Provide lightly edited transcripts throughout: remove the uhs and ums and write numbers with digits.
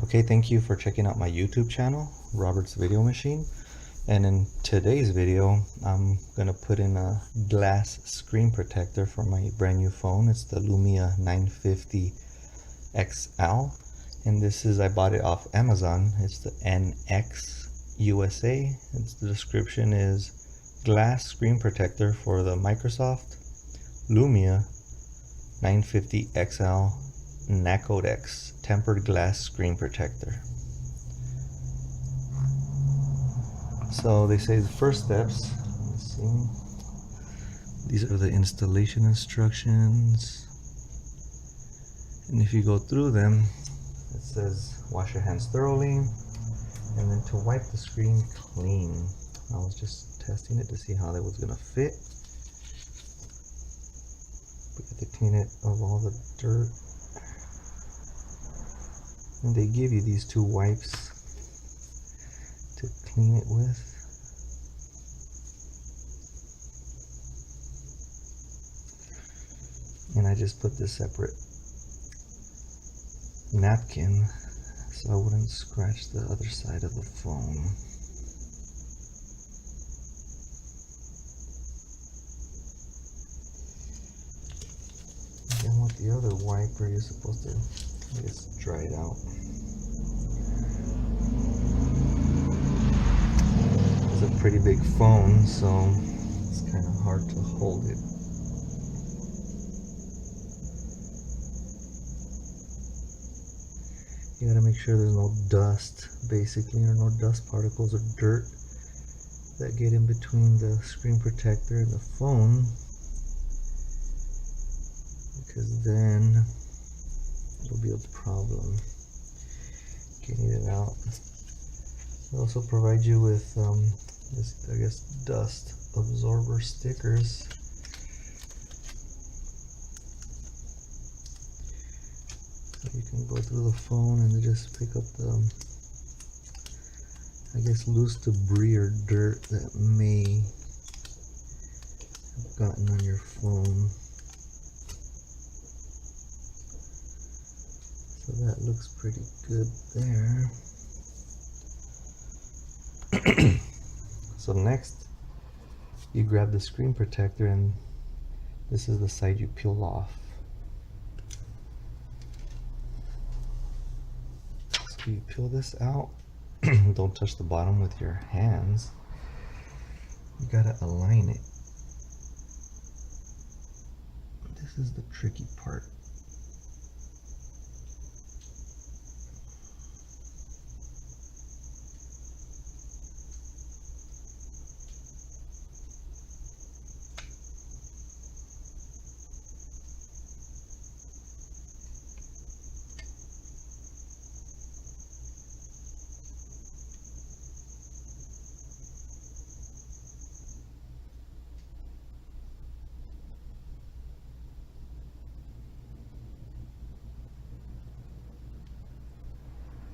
Okay, thank you for checking out my YouTube channel, Robert's Video Machine. And in today's video, I'm gonna put in a glass screen protector for my brand new phone. It's the Lumia 950 XL. And I bought it off Amazon. It's the NX USA. The description is glass screen protector for the Microsoft Lumia 950 XL Nacodex tempered glass screen protector. So they say the first steps, let's see, these are the installation instructions, and if you go through them, it says wash your hands thoroughly and then to wipe the screen clean. I was just testing it to see how that was gonna fit. We have to clean it of all the dirt. And they give you these two wipes to clean it with. And I just put this separate napkin so I wouldn't scratch the other side of the phone. And with the other wiper, you're supposed to just dry it out. It's a pretty big phone, so it's kind of hard to hold it. You gotta make sure there's no dust, basically, or no dust particles or dirt that get in between the screen protector and the phone, because then it'll be a problem getting it out. They also provide you with this, I guess, dust absorber stickers. So you can go through the phone and just pick up the, I guess, loose debris or dirt that may have gotten on your phone. So that looks pretty good there. So next, you grab the screen protector, and this is the side you peel off. So you peel this out. Don't touch the bottom with your hands. You gotta align it. This is the tricky part.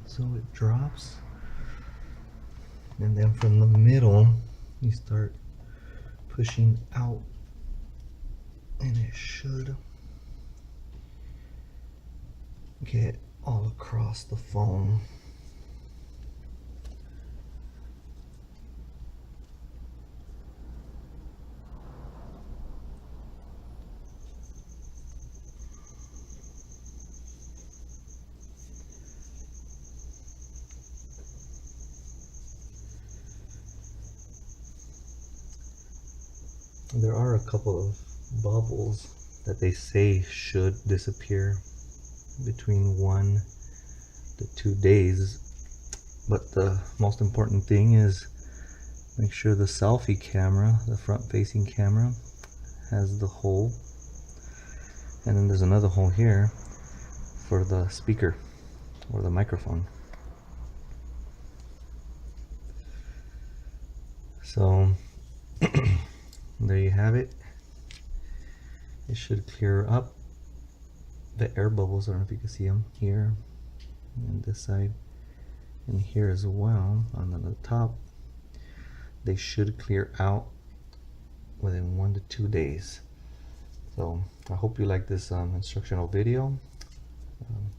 So it drops, and then from the middle you start pushing out, and it should get all across the phone. There are a couple of bubbles that they say should disappear between 1 to 2 days, but the most important thing is make sure the selfie camera, the front facing camera, has the hole, and then there's another hole here for the speaker or the microphone. So there you have it. It should clear up the air bubbles. I don't know if you can see them here and this side and here as well. On the top, they should clear out within 1 to 2 days. So I hope you like this instructional video.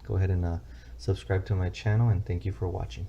Go ahead and subscribe to my channel, and thank you for watching.